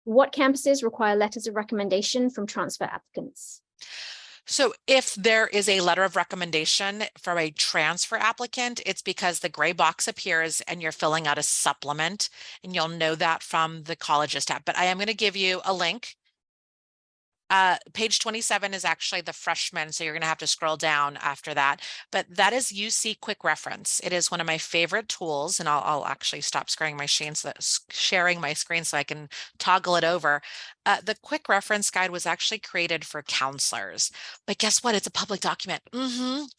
What campuses require letters of recommendation from transfer applicants? So if there is a letter of recommendation for a transfer applicant, it's because the gray box appears and you're filling out a supplement, and you'll know that from the colleges tab. But I am going to give you a link. Page 27 is actually the freshman, so you're going to have to scroll down after that. But that is UC Quick Reference. It is one of my favorite tools, and I'll actually stop sharing my screen so I can toggle it over. The Quick Reference Guide was actually created for counselors, but guess what? It's a public document.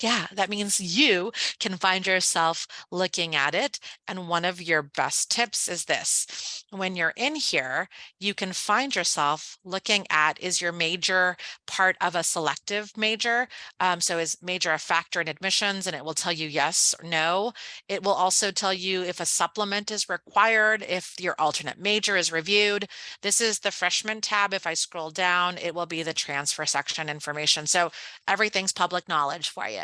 Yeah, that means you can find yourself looking at it. And one of your best tips is this: when you're in here, you can find yourself looking at, is your major part of a selective major? So is major a factor in admissions? And it will tell you yes or no. It will also tell you if a supplement is required, if your alternate major is reviewed. This is the freshman tab. If I scroll down, it will be the transfer section information. So everything's public knowledge for you.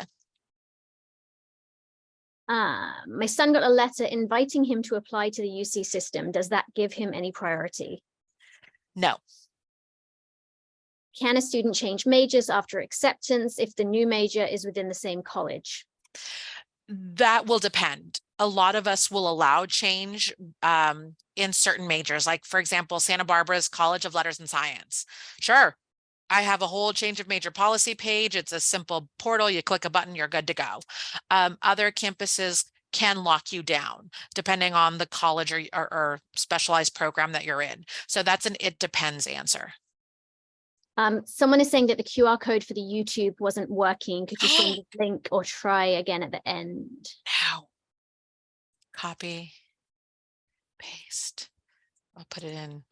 My son got a letter inviting him to apply to the UC system. Does that give him any priority? No. Can a student change majors after acceptance if the new major is within the same college? That will depend. A lot of us will allow change in certain majors, like, for example, Santa Barbara's College of Letters and Science. Sure, I have a whole change of major policy page. It's a simple portal. You click a button, you're good to go. Other campuses can lock you down depending on the college or specialized program that you're in. So that's an it depends answer. Someone is saying that the QR code for the YouTube wasn't working. Could you send the link or try again at the end? Now, copy, paste. I'll put it in.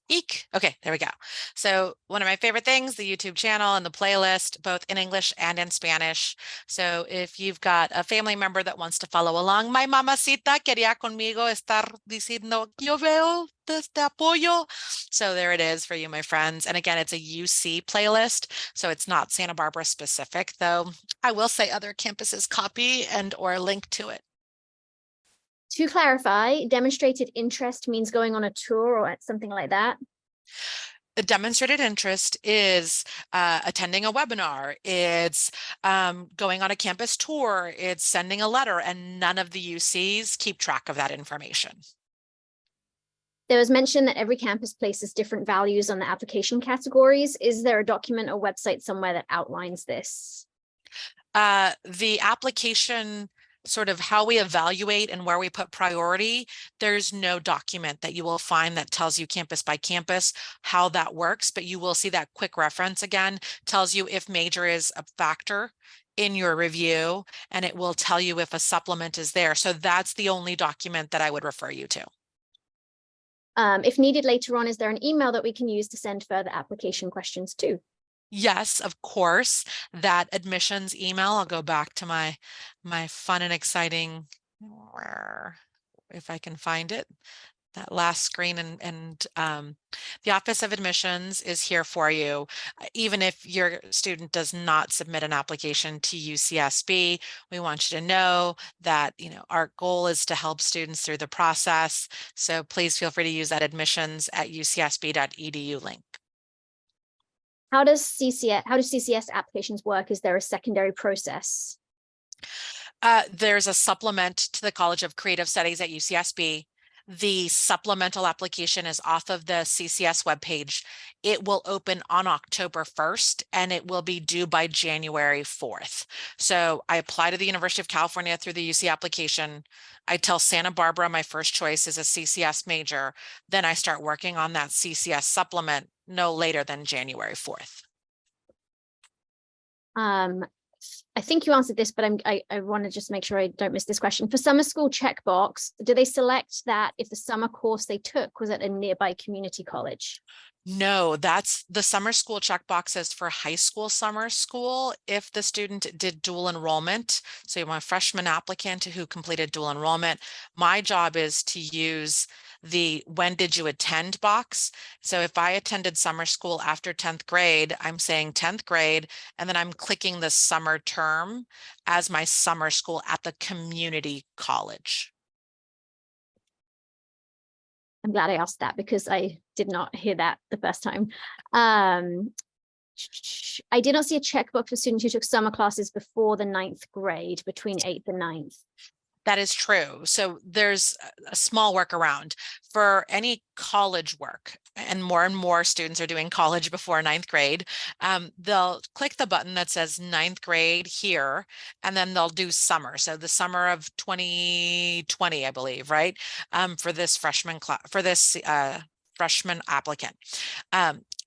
Eek. Okay, there we go. So one of my favorite things, the YouTube channel and the playlist, both in English and in Spanish. So if you've got a family member that wants to follow along, my mamacita quería conmigo estar diciendo, yo veo este apoyo. So there it is for you, my friends. And again, it's a UC playlist. So it's not Santa Barbara specific, though I will say other campuses copy and or link to it. To clarify, demonstrated interest means going on a tour or something like that? A demonstrated interest is attending a webinar, it's going on a campus tour, it's sending a letter, and none of the UCs keep track of that information. There was mention that every campus places different values on the application categories. Is there a document or website somewhere that outlines this? The application, sort of how we evaluate and where we put priority, there's no document that you will find that tells you campus by campus how that works, but you will see that quick reference again, tells you if major is a factor in your review, and it will tell you if a supplement is there. So that's the only document that I would refer you to. If needed later on, is there an email that we can use to send further application questions to? Yes, of course, that admissions email. I'll go back to my fun and exciting, if I can find it, that last screen, and the Office of Admissions is here for you. Even if your student does not submit an application to UCSB, we want you to know that, you know, our goal is to help students through the process. So please feel free to use that admissions@ucsb.edu link. How do CCS applications work? Is there a secondary process? There's a supplement to the College of Creative Studies at UCSB. The supplemental application is off of the CCS webpage. It will open on October 1st and it will be due by January 4th. So I apply to the University of California through the UC application. I tell Santa Barbara my first choice is a CCS major. Then I start working on that CCS supplement no later than January 4th. I think you answered this, but I want to just make sure I don't miss this question. For summer school checkbox, do they select that if the summer course they took was at a nearby community college? No, that's the summer school checkboxes for high school summer school. If the student did dual enrollment, so you want a freshman applicant who completed dual enrollment, my job is to use the when did you attend box. So if I attended summer school after 10th grade, I'm saying 10th grade, and then I'm clicking the summer term as my summer school at the community college. I'm glad I asked that because I did not hear that the first time. I did not see a checkbox for students who took summer classes before the 9th grade, between 8th and 9th. That is true. So there's a small workaround for any college work, and more students are doing college before 9th grade. They'll click the button that says 9th grade here, and then they'll do summer. So the summer of 2020, I believe, right? For this freshman class, for this freshman applicant.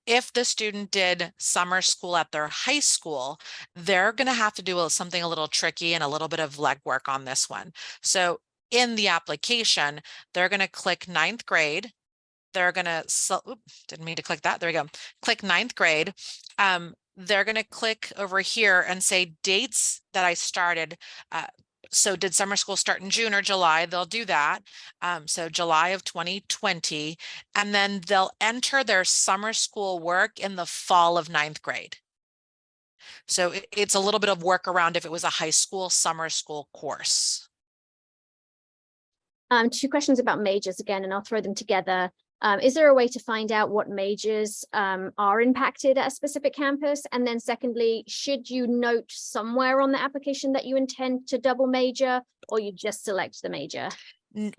If the student did summer school at their high school, they're going to have to do something a little tricky and a little bit of legwork on this one. So in the application, they're going to click 9th grade. They're going to, didn't mean to click that. There we go. Click 9th grade. They're going to click over here and say dates that I started. So did summer school start in June or July? They'll do that. So July of 2020, and then they'll enter their summer school work in the fall of 9th grade. So it's a little bit of workaround if it was a high school summer school course. 2 questions about majors again, and I'll throw them together. Is there a way to find out what majors are impacted at a specific campus? And then secondly, should you note somewhere on the application that you intend to double major, or you just select the major?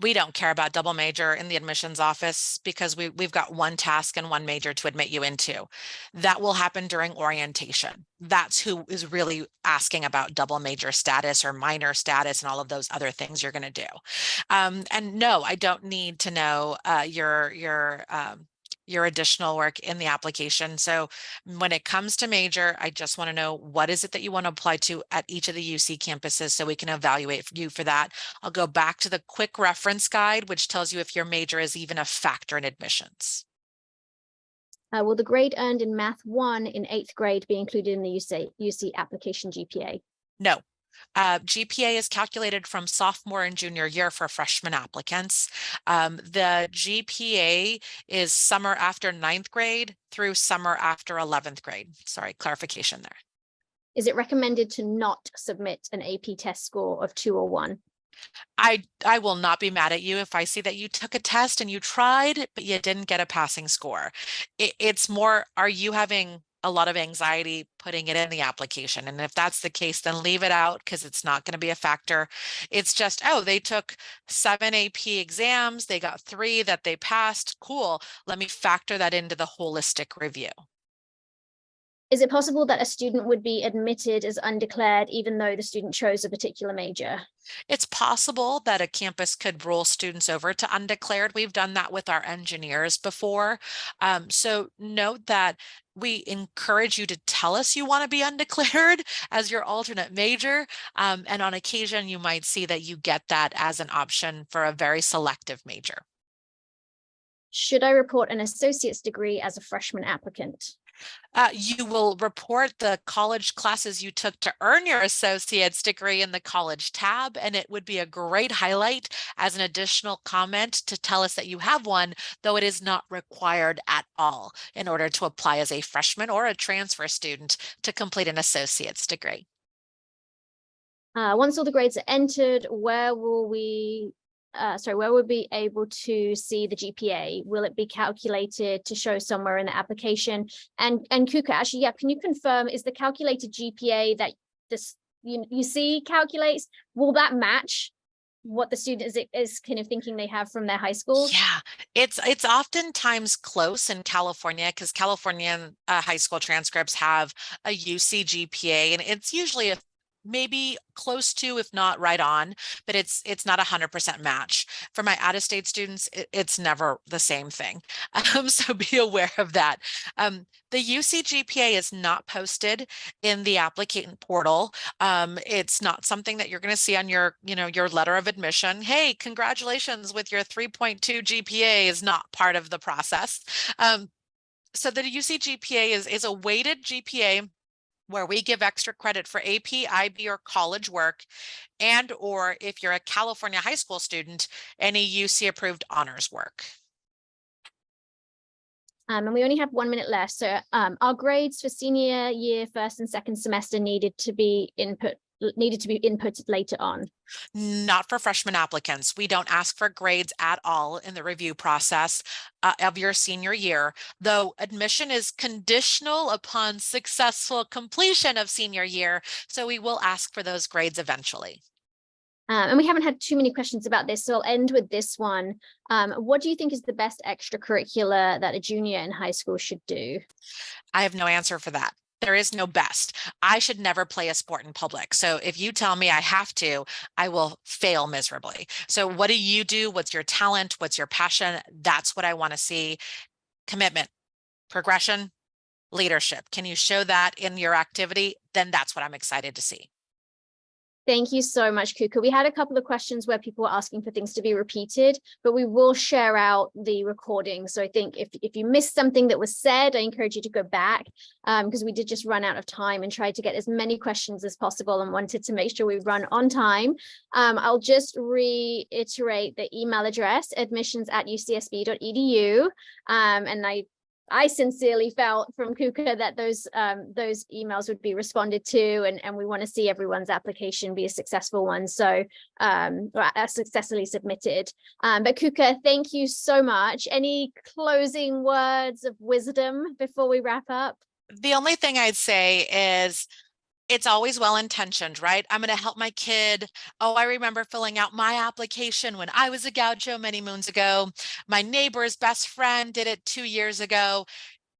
We don't care about double major in the admissions office because we've got one task and one major to admit you into. That will happen during orientation. That's who is really asking about double major status or minor status and all of those other things you're going to do. And no, I don't need to know your additional work in the application. So when it comes to major, I just want to know what is it that you want to apply to at each of the UC campuses so we can evaluate you for that. I'll go back to the quick reference guide, which tells you if your major is even a factor in admissions. Will the grade earned in Math 1 in 8th grade be included in the UC application GPA? No. GPA is calculated from sophomore and junior year for freshman applicants. The GPA is summer after 9th grade through summer after 11th grade. Sorry, clarification there. Is it recommended to not submit an AP test score of 2 or 1? I will not be mad at you if I see that you took a test and you tried, but you didn't get a passing score. It's more, are you having a lot of anxiety putting it in the application? And if that's the case, then leave it out because it's not going to be a factor. It's just, oh, they took 7 AP exams, they got 3 that they passed. Cool. Let me factor that into the holistic review. Is it possible that a student would be admitted as undeclared even though the student chose a particular major? It's possible that a campus could roll students over to undeclared. We've done that with our engineers before. So note that we encourage you to tell us you want to be undeclared as your alternate major. And on occasion, you might see that you get that as an option for a very selective major. Should I report an associate's degree as a freshman applicant? You will report the college classes you took to earn your associate's degree in the college tab, and it would be a great highlight as an additional comment to tell us that you have one, though it is not required at all in order to apply as a freshman or a transfer student to complete an associate's degree. Once all the grades are entered, where will we be able to see the GPA? Will it be calculated to show somewhere in the application? And Kuka, actually, yeah, can you confirm, is the calculated GPA that this you see calculates, will that match what the student is kind of thinking they have from their high school? Yeah, it's oftentimes close in California because Californian high school transcripts have a UC GPA, and it's usually maybe close to, if not right on, but it's not 100% match. For my out-of-state students, it's never the same thing. So be aware of that. The UC GPA is not posted in the applicant portal. It's not something that you're going to see on your, your letter of admission. Hey, congratulations with your 3.2 GPA is not part of the process. So the UC GPA is a weighted GPA where we give extra credit for AP, IB, or college work, and or if you're a California high school student, any UC approved honors work. And we only have 1 minute left. So our grades for senior year, first and second semester needed to be inputted later on. Not for freshman applicants. We don't ask for grades at all in the review process of your senior year, though admission is conditional upon successful completion of senior year. So we will ask for those grades eventually. And we haven't had too many questions about this, so I'll end with this one. What do you think is the best extracurricular that a junior in high school should do? I have no answer for that. There is no best. I should never play a sport in public. So if you tell me I have to, I will fail miserably. So what do you do? What's your talent? What's your passion? That's what I want to see. Commitment, progression, leadership. Can you show that in your activity? Then that's what I'm excited to see. Thank you so much, Kuka. We had a couple of questions where people were asking for things to be repeated, but we will share out the recording. So I think if you missed something that was said, I encourage you to go back because we did just run out of time and tried to get as many questions as possible and wanted to make sure we run on time. I'll just reiterate the email address, admissions@ucsb.edu. And I sincerely felt from Kuka that those emails would be responded to, and we want to see everyone's application be a successful one, so successfully submitted. But Kuka, thank you so much. Any closing words of wisdom before we wrap up? The only thing I'd say is it's always well-intentioned, right? I'm going to help my kid. Oh, I remember filling out my application when I was a gaucho many moons ago. My neighbor's best friend did it 2 years ago.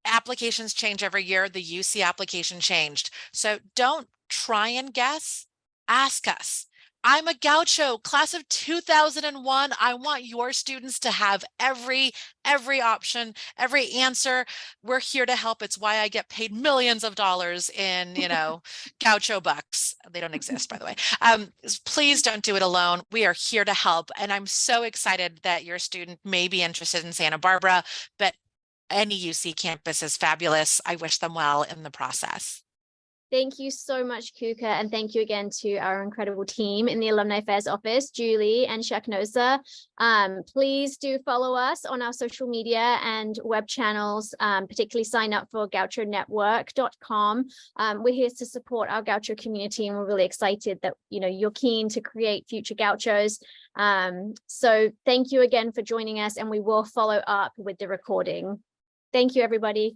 Applications change every year. The UC application changed. So don't try and guess. Ask us. I'm a gaucho, class of 2001. I want your students to have every option, every answer. We're here to help. It's why I get paid millions of dollars in, gaucho bucks. They don't exist, by the way. Please don't do it alone. We are here to help. And I'm so excited that your student may be interested in Santa Barbara, but any UC campus is fabulous. I wish them well in the process. Thank you so much, Kuka, and thank you again to our incredible team in the Alumni Affairs office, Julie and Shaknosa. Please do follow us on our social media and web channels, particularly sign up for gauchonetwork.com. We're here to support our Gaucho community, and we're really excited that you're keen to create future Gauchos. So thank you again for joining us, and we will follow up with the recording. Thank you, everybody.